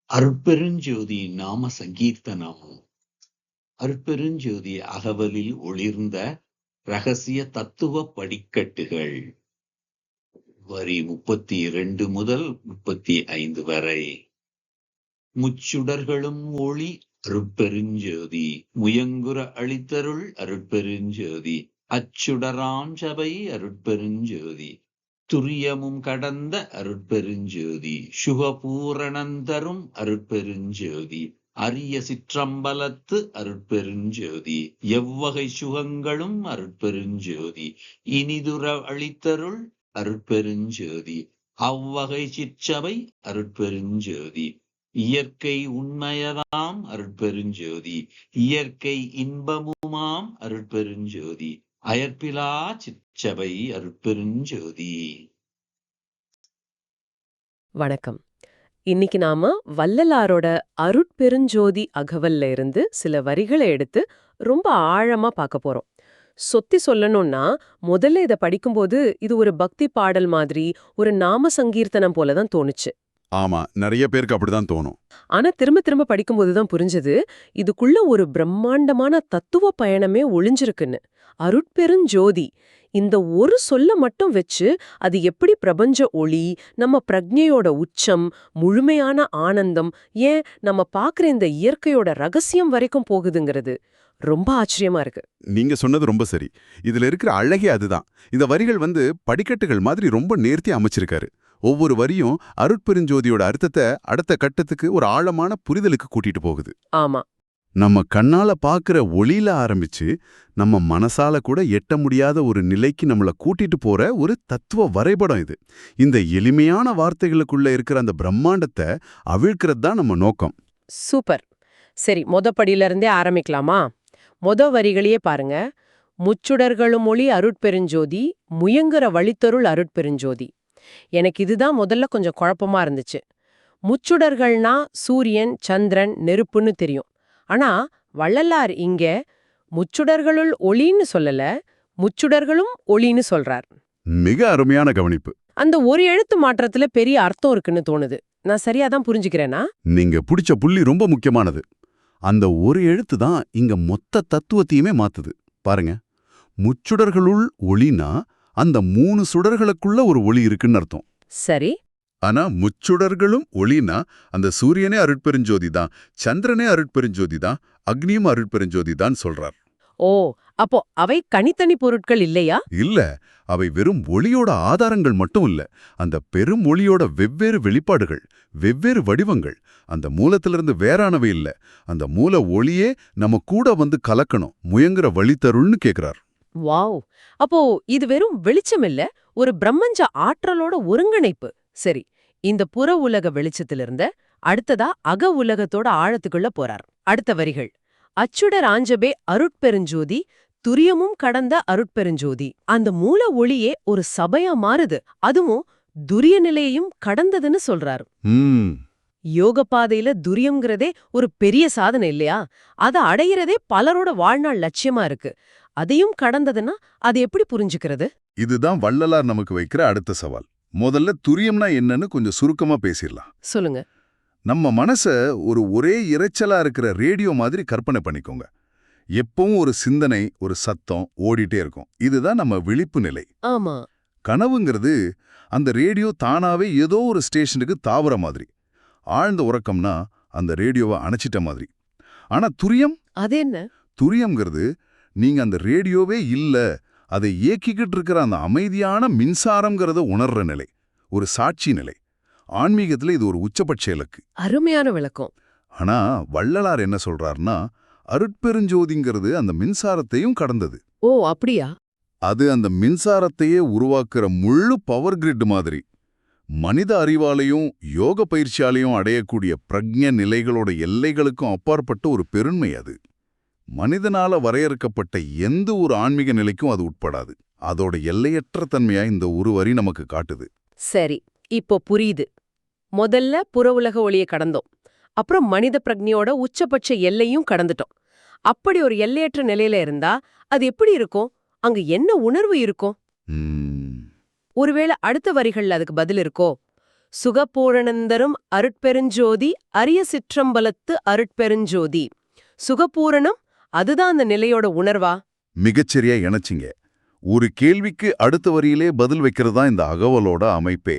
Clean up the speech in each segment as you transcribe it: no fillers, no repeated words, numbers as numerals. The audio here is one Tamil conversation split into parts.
அருட்பெருஞ்சோதி நாம சங்கீர்த்தனம். அருட்பெருஞ்சோதி அகவலில் ஒளிர்ந்த ரகசிய தத்துவ படிக்கட்டுகள். வரி 32 முதல் 35 வரை. முச்சுடர்களும் ஒளி அருட்பெருஞ்சோதி, முயங்குற அளித்தருள் அருட்பெருஞ்சோதி, அச்சுடராஞ்சபை அருட்பெருஞ்சோதி, துரியமும் கடந்த அருட்பெருஞ்சோதி, சுகபூரணந்தரும் அருட்பெருஞ்சோதி, அரிய சிற்றம்பலத்து அருட்பெருஞ்சோதி, எவ்வகை சுகங்களும் அருட்பெருஞ்சோதி, இனிதுர அளித்தருள் அருட்பெருஞ்சோதி, அவ்வகை சிற்றபை அருட்பெருஞ்சோதி, இயற்கை உண்மையதாம் அருட்பெருஞ்சோதி, இயற்கை இன்பமுமாம் அருட்பெருஞ்சோதி, அயற்பிலா சிற்றபை அருட்பெருஞ்சோதி. வணக்கம். இன்னைக்கு நாம வள்ளலாரோட அருட்பெருஞ்சோதி அகவல்ல இருந்து சில வரிகளை எடுத்து ரொம்ப ஆழமா பார்க்க போறோம். சொத்தி சொல்லணும்னா முதல்ல இதை படிக்கும்போது இது ஒரு பக்தி பாடல் மாதிரி, ஒரு நாம சங்கீர்த்தனம் போலதான் தோணுச்சு. ஆமா, நிறைய பேருக்கு அப்படிதான் தோணும். ஆனா திரும்ப திரும்ப படிக்கும்போதுதான் புரிஞ்சது, இதுக்குள்ள ஒரு பிரம்மாண்டமான தத்துவ பயணமே ஒளிஞ்சிருக்குன்னு. அருட்பெருஞ்சோதி, இந்த ஒரு சொல்ல மட்டும் வச்சு அது எப்படி பிரபஞ்ச ஒளி, நம்ம பிரக்ஞையோட உச்சம், முழுமையான ஆனந்தம், ஏன் நம்ம பாக்குற இந்த இயற்கையோட ரகசியம் வரைக்கும் போகுதுங்கிறது ரொம்ப ஆச்சரியமா இருக்கு. நீங்க சொன்னது ரொம்ப சரி. இதுல இருக்கிற அழகே அதுதான். இந்த வரிகள் படிக்கட்டுகள் மாதிரி ரொம்ப நேர்த்தி அமைச்சிருக்காரு. ஒவ்வொரு வரியும் அருட்பெருஞ்சோதியோட அர்த்தத்தை அடுத்த கட்டத்துக்கு ஒரு ஆழமான புரிதலுக்கு கூட்டிட்டு போகுது. ஆமா, நம்ம கண்ணால பாக்குற ஒளியில ஆரம்பிச்சு நம்ம மனசால கூட எட்ட முடியாத ஒரு நிலைக்கு நம்மள கூட்டிட்டு போற ஒரு தத்துவ வரைபடம் இது. இந்த எளிமையான வார்த்தைகளுக்குள்ள இருக்கிற அந்த பிரம்மாண்டத்தை அவிழ்க்கிறது தான் நம்ம நோக்கம். சூப்பர். சரி, படியில இருந்தே ஆரம்பிக்கலாமா? வரிகளையே பாருங்க. முச்சுடர்களும் ஒளி அருட்பெருஞ்சோதி, முயங்குற வழித்தருள் அருட்பெருஞ்சோதி. எனக்கு இதுதான் முதல்ல கொஞ்சம் குழப்பமா இருந்துச்சு. முச்சுடர்கள்னா சூரியன், சந்திரன், நெருப்புன்னு தெரியும். ஆனா வள்ளலார் இங்க முச்சுடர்களுள் ஒளின்னு சொல்லல, முச்சுடர்களும் ஒளின்னு சொல்றார். மிக அருமையான கவனிப்பு. அந்த ஒரு எழுத்து மாற்றத்துல பெரிய அர்த்தம் இருக்குன்னு தோணுது. நான் சரியாதான் புரிஞ்சுக்கிறேனா? நீங்க பிடிச்ச புள்ளி ரொம்ப முக்கியமானது. அந்த ஒரு எழுத்து தான் இங்க மொத்த தத்துவத்தையுமே மாத்துது. பாருங்க, முச்சுடர்களுள் ஒளினா அந்த 3 சுடர்களுக்குள்ள ஒரு ஒளி இருக்குன்னு அர்த்தம். சரி. ஆனா முச்சுடர்களும் ஒளினா அந்த சூரியனே அருட்பெருஞ்சோதி தான், சந்திரனே அருட்பெருஞ்சோதி தான், அக்னியும் அருட்பெருஞ்சோதி தான் சொல்றார். ஓ, அப்போ அவை தனித்தனி பொருட்கள் இல்லையா? இல்ல, அவை வெறும் ஒளியோட ஆதாரங்கள் மட்டும் இல்ல. அந்த பெரும் ஒளியோட வெவ்வேறு வெளிப்பாடுகள், வெவ்வேறு வடிவங்கள். அந்த மூலத்திலிருந்து வேறானவை இல்ல. அந்த மூல ஒளியே நம்ம கூட கலக்கணும், முயங்குற வழித்தருள்னு கேக்குறார். வாவ்! அப்போ இது வெறும் வெளிச்சம் இல்ல, ஒரு பிரம்மஞ்ச ஆற்றலோட ஒருங்கிணைப்பு. சரி, இந்த புற உலக வெளிச்சத்திலிருந்து அடுத்ததா அக உலகத்தோட ஆழத்துக்குள்ள போறார். அடுத்த வரிகள்: அச்சுடர் ஆஞ்சபே அருட்பெருஞ்சோதி, துரியமும் கடந்த அருட்பெருஞ்சோதி. அந்த மூல ஒளியே ஒரு சபையா மாறுது, அதுவும் துரிய நிலையையும் கடந்ததுன்னு சொல்றாரு. யோக பாதையில துரியம்ங்கிறதே ஒரு பெரிய சாதனை இல்லையா? அதை அடையிறதே பலரோட வாழ்நாள் லட்சியமா இருக்கு. அதையும் கடந்ததுன்னா அது எப்படி புரிஞ்சுக்கிறது? இதுதான் வள்ளலார் நமக்கு வைக்கிற அடுத்த சவால். முதல்ல துரியம்னா என்னன்னு கொஞ்சம் சுருக்கமா பேசிடலாம். சொல்லுங்க. நம்ம மனச ஒரே இரைச்சலா இருக்கிற ரேடியோ மாதிரி கற்பனை பண்ணிக்கோங்க. எப்பவும் ஒரு சிந்தனை, ஒரு சத்தம் ஓடிட்டே இருக்கும். இதுதான் நம்ம விழிப்பு நிலை. ஆமா. கனவுங்கிறது அந்த ரேடியோ தானாவே ஏதோ ஒரு ஸ்டேஷனுக்கு தாவற மாதிரி. ஆழ்ந்த உறக்கம்னா அந்த ரேடியோவை அணைச்சிட்ட மாதிரி. ஆனா துரியம்? அது என்ன? துரியம்ங்கிறது நீங்க அந்த ரேடியோவே இல்ல, அதை இயக்கிக்கிட்டு இருக்கிற அந்த அமைதியான மின்சாரம்ங்கிறத உணர்ற நிலை, ஒரு சாட்சி நிலை. ஆன்மீகத்துல இது ஒரு உச்சபட்ச இலக்கு. அருமையான விளக்கம். ஆனா வள்ளலார் என்ன சொல்றாருன்னா, அருட்பெருஞ்சோதிங்கிறது அந்த மின்சாரத்தையும் கடந்தது. ஓ, அப்படியா? அது அந்த மின்சாரத்தையே உருவாக்குற முழு பவர் கிரிட் மாதிரி. மனித அறிவாலையும் யோக பயிற்சியாலையும் அடையக்கூடிய பிரக்ஞ நிலைகளோட எல்லைகளுக்கும் அப்பாற்பட்ட ஒரு பெருண்மை அது. மனிதனால வரையறுக்கப்பட்ட எந்த ஒரு ஆன்மீக நிலைக்கும் அது உட்படாது. அதோட எல்லையற்ற தன்மையா இந்த ஒரு வரி நமக்கு காட்டுது. சரி, இப்போ புரியுது. முதல்ல புற உலக ஒளியை கடந்தோம், அப்புறம் மனித பிரக்ஞையோட உச்சபட்ச எல்லையும் கடந்துட்டோம். அப்படி ஒரு எல்லையற்ற நிலையில இருந்தா அது எப்படி இருக்கும்? அங்க என்ன உணர்வு இருக்கும்? ஒருவேளை அடுத்த வரிகள்ல அதுக்கு பதில் இருக்கோ? சுகபூரணந்தரும் அருட்பெருஞ்சோதி அரிய சிற்றம்பலத்து அருட்பெருஞ்சோதி. சுகபூரணம் அதுதான் அந்த நிலையோட உணர்வா? மிகச்சரியா இணைச்சிங்க. ஒரு கேள்விக்கு அடுத்த வரியிலே பதில் வைக்கிறதா இந்த அகவலோட அமைப்பே.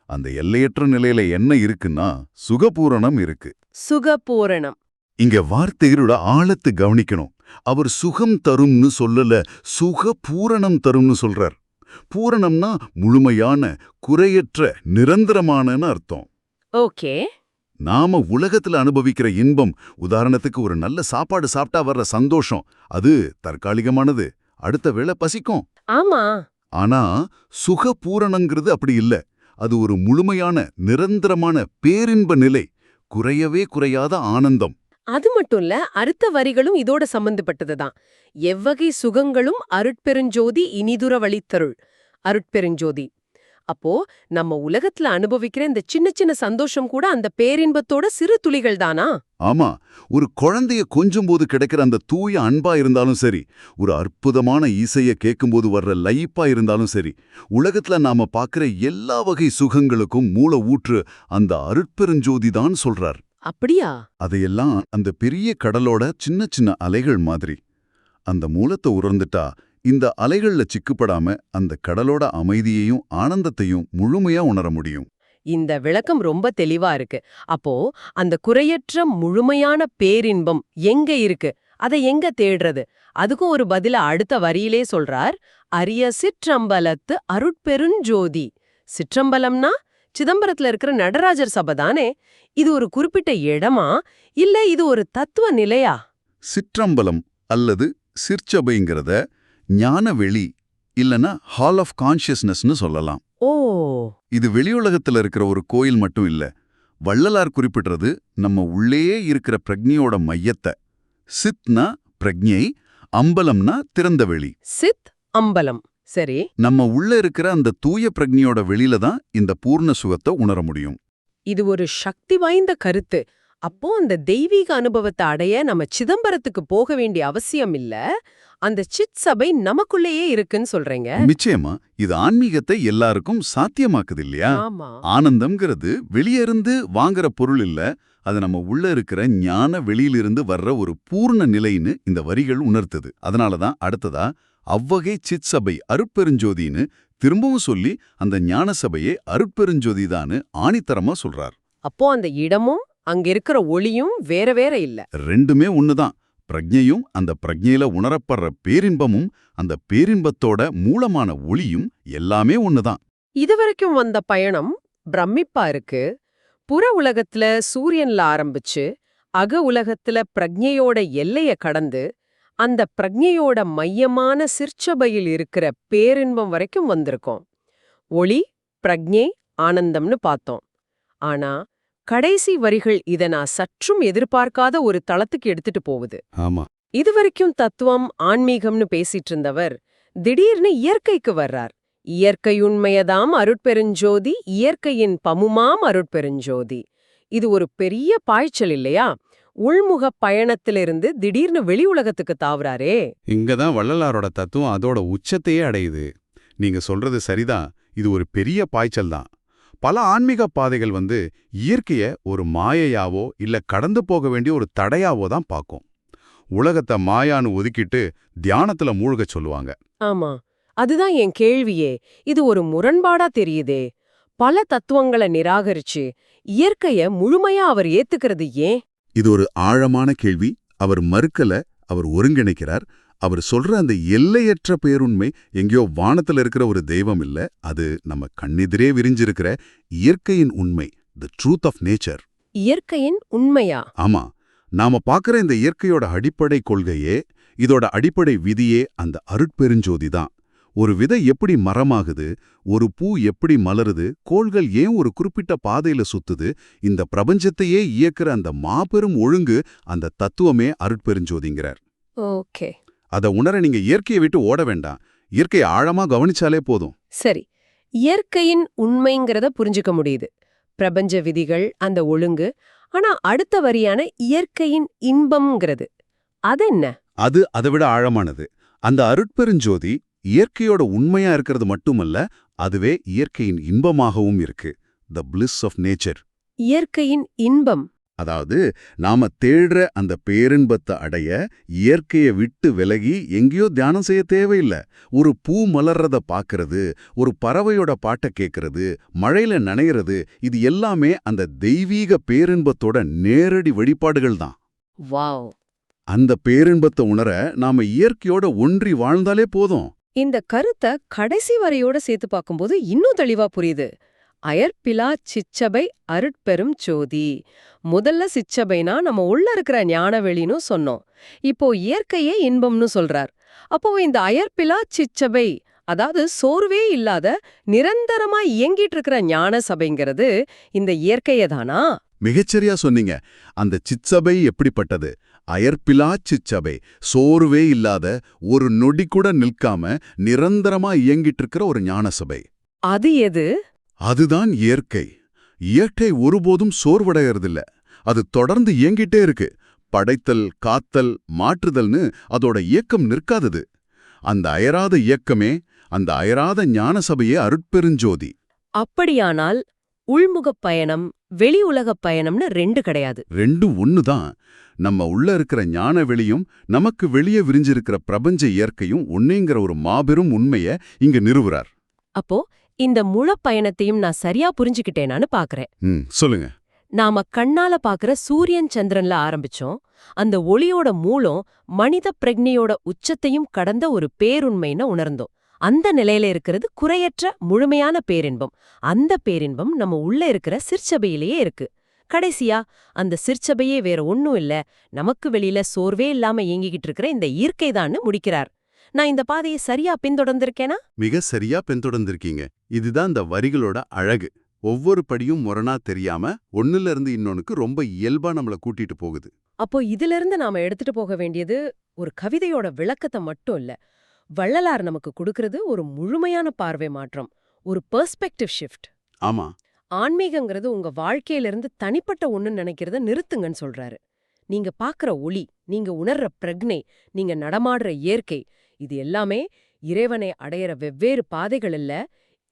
அந்த எல்லையற்ற நிலையில என்ன இருக்குன்னா சுகபூரணம் இருக்கு. சுகபூரணம். இங்க வார்த்தைகளோட ஆழத்தை கவனிக்கணும். அவர் சுகம் தரும்னு சொல்லல, சுகபூரணம் தரும்னு சொல்றார். பூரணம்னா முழுமையான, குறையற்ற, நிரந்தரமானன்னு அர்த்தம். ஓகே. நாம உலகத்துல அனுபவிக்கிற இன்பம், உதாரணத்துக்கு ஒரு நல்ல சாப்பாடு சாப்பிட்டா வர்ற சந்தோஷம், அது தற்காலிகமானது, அடுத்த வேளை பசிக்கும். ஆமா. ஆனா சுகபூரணங்கிறது அப்படி இல்ல. அது ஒரு முழுமையான, நிரந்தரமான பேரின்ப நிலை, குறையவே குறையாத ஆனந்தம். அது மட்டும் இல்ல, அடுத்த வரிகளும் இதோட சம்பந்தப்பட்டதுதான். எவ்வகை சுகங்களும் அருட்பெருஞ்சோதி இனிதுர வழித்தருள். அருட்பெருஞ்சோதி. அப்போ நம்ம உலகத்துல அனுபவிக்கிற இந்த சின்ன சின்ன சந்தோஷம் கூட அந்த பேரின்பத்தோட சிறு துளிகள் தானா? ஆமா, ஒரு குழந்தைய கொஞ்சும்போது கிடைக்கிற அந்த தூய அன்பா இருந்தாலும் சரி, ஒரு அற்புதமான இசைய கேட்கும்போது வர்ற லயிப்பா இருந்தாலும் சரி, உலகத்துல நாம பார்க்கிற எல்லா வகை சுகங்களுக்கும் மூல ஊற்று அந்த அருட்பெருஞ்சோதி தான் சொல்றார். அப்படியா? அதையெல்லாம் அந்த பெரிய கடலோட சின்ன சின்ன அலைகள் மாதிரி. அந்த மூலத்தை உணர்ந்துட்டா இந்த அலைகள்ல சிக்குப்படாம அந்த கடலோட அமைதியையும் ஆனந்தத்தையும் முழுமையா உணர முடியும். இந்த விளக்கம் ரொம்ப தெளிவா இருக்கு. அப்போ அந்த குறையற்ற முழுமையான பேரின்பம் எங்க இருக்கு? அதை எங்க தேடுறது? அதுக்கும் ஒரு பதில அடுத்த வரியிலே சொல்றார். அரிய சிற்றம்பலத்து அருட்பெருஞ்சோதி. சிற்றம்பலம்னா சிதம்பரத்துல இருக்கிற நடராஜர் சபை தானே? இது ஒரு குறிப்பிட்ட இடமா, இல்ல இது ஒரு தத்துவ நிலையா? சிற்றம்பலம் அல்லது சிற்சபைங்கிறத ஞானவெளி இல்லனா ஹால் ஆஃப் கான்ஷியஸ்னஸ்னு சொல்லலாம். ஓ. இது வெளியுலகத்துல இருக்கிற ஒரு கோயில் மட்டும் இல்ல. வள்ளலார் குறிப்பிடுறது நம்ம உள்ளேயே இருக்கிற பிரக்ஞையோட மையத்தை. சித்னா பிரக்ஞை, அம்பலம்னா திறந்த வெளி. சித் அம்பலம். சரி. நம்ம உள்ள இருக்கிற அந்த தூய பிரக்ஞையோட வெளியில தான் இந்த பூர்ண சுகத்தை உணர முடியும். இது ஒரு சக்தி வாய்ந்த கருத்து. அப்போ அந்த தெய்வீக அனுபவத்தை அடைய நம்ம சிதம்பரத்துக்கு போக வேண்டிய அவசியம் இல்ல, அந்த சித் சபை நமக்குள்ளேயே இருக்குன்னு சொல்றீங்க. நிச்சயமா இது ஆன்மீகத்தை எல்லாருக்கும் சாத்தியமாக்குது இல்லையா? ஆமா. ஆனந்தம்ங்கிறது வெளியிருந்து வாங்குற பொருள் இல்ல, அது நம்ம உள்ள இருக்கிற ஞான வெளியிலிருந்து வர்ற ஒரு பூர்ண நிலைன்னு இந்த வரிகள் உணர்த்துது. அதனாலதான் அடுத்ததா அவ்வகை சித் சபை அருட்பெருஞ்சோதின்னு திரும்பவும் சொல்லி அந்த ஞான சபையே அருட்பெருஞ்சோதிதான்னு ஆணித்தரமா சொல்றார். அப்போ அந்த இடமும் அங்க இருக்கிற ஒளியும் வேற வேற இல்ல. ரெண்டுமே ஒண்ணுதான். பிரக்ஞையும் அந்த பிரக்ஞையில உணரப்படுற பேரின்பமும் அந்த பேரின்பத்தோட மூலமான ஒளியும் எல்லாமே ஒண்ணுதான். இதுவரைக்கும் வந்த பயணம் பிரமிப்பா இருக்கு. புற உலகத்துல சூரியன்ல ஆரம்பிச்சு அக உலகத்துல பிரக்ஞையோட எல்லைய கடந்து அந்த பிரக்ஞையோட மையமான சிற்சபையில் இருக்கிற பேரின்பம் வரைக்கும் வந்திருக்கோம். ஒளி, பிரக்ஞை, ஆனந்தம்னு பார்த்தோம். ஆனா கடைசி வரிகள் இத நான் சற்றும் எதிர்பார்க்காத ஒரு தளத்துக்கு எடுத்துட்டு போகுது. ஆமா, இதுவரைக்கும் தத்துவம், ஆன்மீகம்னு பேசிட்டு இருந்தவர் திடீர்னு இயற்கைக்கு வர்றார். இயற்கையுண்மையதாம் அருட்பெருஞ்சோதி, இயற்கையின் பமுமாம் அருட்பெருஞ்சோதி. இது ஒரு பெரிய பாய்ச்சல் இல்லையா? உள்முக பயணத்திலிருந்து திடீர்னு வெளி உலகத்துக்கு தாவுறாரே. இங்கதான் வள்ளலாரோட தத்துவம் அதோட உச்சத்தையே அடையுது. நீங்க சொல்றது சரிதான், இது ஒரு பெரிய பாய்ச்சல் தான். பல ஆன்மீக பாதைகள் இயற்கைய ஒரு மாயையாவோ இல்ல கடந்து போக வேண்டிய ஒரு தடையாவோ தான் பார்க்கும். உலகத்தை மாயான்னு ஒதுக்கிட்டு தியானத்துல மூழ்க சொல்லுவாங்க. ஆமா, அதுதான் என் கேள்வியே. இது ஒரு முரண்பாடா தெரியுதே. பல தத்துவங்களை நிராகரிச்சு இயற்கைய முழுமையா அவர் ஏத்துக்கிறது ஏன்? இது ஒரு ஆழமான கேள்வி. அவர் மறுக்கல, அவர் ஒருங்கிணைக்கிறார். அவர் சொல்ற அந்த எல்லையற்ற பேருண்மை எங்கேயோ வானத்துல இருக்கிற ஒரு தெய்வம் இல்ல, அது நம்ம கண்ணெதிரே விரிஞ்சிருக்கிற இயற்கையின் உண்மை, தி ட்ரூத் ஆஃப் நேச்சர். இயற்கையின் உண்மையா? ஆமா, நாம பார்க்கிற இந்த இயற்கையோட அடிப்படை கொள்கையே, இதோட அடிப்படை விதியே அந்த அருட்பெருஞ்சோதி தான். ஒரு விதை எப்படி மரமாகுது, ஒரு பூ எப்படி மலருது, கோள்கள் ஏன் ஒரு குறிப்பிட்ட பாதையில சுத்துது, இந்த பிரபஞ்சத்தையே இயக்குற அந்த மாபெரும் ஒழுங்கு, அந்த தத்துவமே அருட்பெருஞ்சோதிங்கிறார். ஓகே. அத உணர நீங்க இயற்கையை விட்டு ஓட வேண்டாம், இயற்கையை ஆழமா கவனிச்சாலே போதும். சரி, இயற்கையின் உண்மைங்கிறத புரிஞ்சுக்க முடியுது, பிரபஞ்ச விதிகள், அந்த ஒழுங்கு. ஆனா அடுத்த வரியான இயற்கையின் இன்பம்ங்கிறது அது என்ன? அது அதை விட ஆழமானது. அந்த அருட்பெருஞ்சோதி இயற்கையோட உண்மையா இருக்கிறது மட்டுமல்ல, அதுவே இயற்கையின் இன்பமாகவும் இருக்கு. த பிளிஸ் ஆஃப் நேச்சர். இயற்கையின் இன்பம். அதாவது நாம தேடுற அந்த பேரின்பத்தை அடைய இயற்கையை விட்டு விலகி எங்கேயோ தியானம் செய்ய தேவையில்லை. ஒரு பூ மலர்றத பார்க்கறது, ஒரு பறவையோட பாட்டை கேட்கறது, மழையில நனையிறது, இது எல்லாமே அந்த தெய்வீக பேரின்பத்தோட நேரடி வெளிப்பாடுகள் தான். வாவ். அந்த பேரின்பத்தை உணர நாம இயற்கையோட ஒன்றி வாழ்ந்தாலே போதும். இந்த கருத்தை கடைசி வரையோட சேர்த்து பார்க்கும்போது இன்னும் தெளிவா புரியுது. அயர்ப்பிலா சிச்சபை அருட்பெரும் ஜோதி. முதல்ல சிச்சபைனா நம்ம உள்ள இருக்கிற ஞானவெளின்னு சொன்னோம். இப்போ இயற்கையே இன்பம்னு சொல்றார். அப்போ இந்த அயர்ப்பிலா சிச்சபை, அதாவது சோர்வே இல்லாத நிரந்தரமா இயங்கிட்டு இருக்கிற ஞான சபைங்கிறது இந்த இயற்கையே தானா? மிகச்சரியா சொன்னீங்க. அந்த சிச்சபை எப்படிப்பட்டது? அயர்ப்பிலா சிச்சபை, சோர்வே இல்லாத, ஒரு நொடி கூட நிற்காம நிரந்தரமா இயங்கிட்டு இருக்கிற ஒரு ஞான சபை. அது எது? அதுதான் இயற்கை. இயற்கை ஒருபோதும் சோர்வடையறதில்ல. அது தொடர்ந்து இயங்கிட்டே இருக்கு. படைத்தல், காத்தல், மாற்றுதல்னு அதோட இயக்கம் நிற்காதது. அந்த அயராத இயக்கமே, அந்த அயராத ஞான சபையே அருட்பெருஞ்சோதி. அப்படியானால் உள்முகப் பயணம், வெளி உலகப் பயணம்னு ரெண்டு கிடையாது. ரெண்டும் ஒண்ணுதான். நம்ம உள்ள இருக்கிற ஞான வெளியும் நமக்கு வெளியே விரிஞ்சிருக்கிற பிரபஞ்ச இயற்கையும் ஒன்னேங்கிற ஒரு மாபெரும் உண்மைய இங்க நிறுவுறார். அப்போ இந்த முழு பயணத்தையும் நான் சரியா புரிஞ்சுக்கிட்டேனான்னு பாக்குறேன். சொல்லுங்க. நாம கண்ணால பாக்குற சூரியன் சந்திரன்ல ஆரம்பிச்சோம். அந்த ஒளியோட மூலம் மனித பிரக்ஞையோட உச்சத்தையும் கடந்த ஒரு பேருண்மைன்னு உணர்ந்தோம். அந்த நிலையில இருக்கிறது குறையற்ற முழுமையான பேரின்பம். அந்த பேரின்பம் நம்ம உள்ள இருக்கிற சிற்சபையிலேயே இருக்கு. கடைசியா அந்த சிற்சபையே வேற ஒன்னும் இல்ல, நமக்கு வெளியில சோர்வே இல்லாம இயங்கிக்கிட்டு இருக்கிற இந்த இயற்கைதான்னு முடிக்கிறார். நான் இந்த பாதையை சரியா பின்தொடர்ந்திருக்கேனா? மிக சரியா பின்தொடர்ந்திருக்கீங்க. இதுதான் இந்த வரிகளோட அழகு. ஒவ்வொரு படியும் முரணா தெரியாம ஒண்ணுல இருந்து இன்னொன்னுக்கு ரொம்ப இயல்பா நம்மள கூட்டிட்டு போகுது. அப்போ இதிலிருந்து நாம எடுத்துட்டு போக வேண்டியது ஒரு கவிதையோட விளக்கத்தை மட்டும் இல்ல. வள்ளலார் நமக்கு கொடுக்கறது ஒரு முழுமையான பார்வை மாற்றம், ஒரு பெர்ஸ்பெக்டிவ் ஷிஃப்ட். ஆமா. ஆன்மீகங்கிறது உங்க வாழ்க்கையிலிருந்து தனிப்பட்ட ஒண்ணுன்னு நினைக்கிறத நிறுத்துங்கன்னு சொல்றாரு. நீங்க பாக்குற ஒளி, நீங்க உணர்ற பிரக்ஞை, நீங்க நடமாடுற இயற்கை, இது எல்லாமே இறைவனை அடையிற வெவ்வேறு பாதைகள் இல்ல,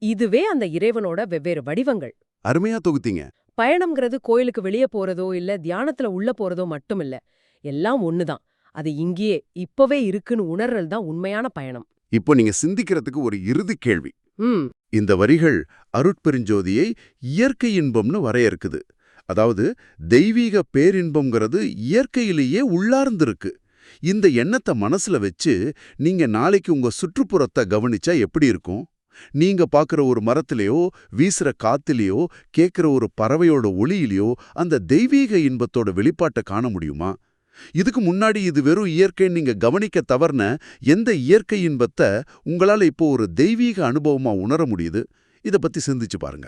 இதுவே அந்த இறைவனோட வெவ்வேறு வடிவங்கள். அருமையா தொகுத்தீங்க. பயணம்ங்கிறது கோயிலுக்கு வெளியே போறதோ இல்ல தியானத்துல உள்ள போறதோ மட்டும் இல்ல, எல்லாம் ஒண்ணுதான். அது இங்கேயே இப்பவே இருக்குன்னு உணர்றல் தான் உண்மையான பயணம். இப்போ நீங்க சிந்திக்கிறதுக்கு ஒரு இறுதி கேள்வி. ம் இந்த வரிகள் அருட்பெருஞ்சோதியை இயற்கை இன்பம்னு வரையறுக்குது. அதாவது தெய்வீக பேரின்பம்ங்கிறது இயற்கையிலேயே உள்ளார்ந்திருக்கு. இந்த எண்ணத்தை மனசுல வச்சு நீங்க நாளைக்கு உங்க சுற்றுப்புறத்தை கவனிச்சா எப்படி இருக்கும்? நீங்க பாக்குற ஒரு மரத்திலேயோ, வீசுற காத்திலேயோ, கேட்கிற ஒரு பறவையோட ஒளியிலையோ அந்த தெய்வீக இன்பத்தோட வெளிப்பாட்டை காண முடியுமா? இதுக்கு முன்னாடி இது வெறும் இயற்கைன்னு நீங்க கவனிக்க தவறுன எந்த இயற்கை இன்பத்தை உங்களால இப்போ ஒரு தெய்வீக அனுபவமா உணர முடியுது? இத பத்தி சிந்திச்சு பாருங்க.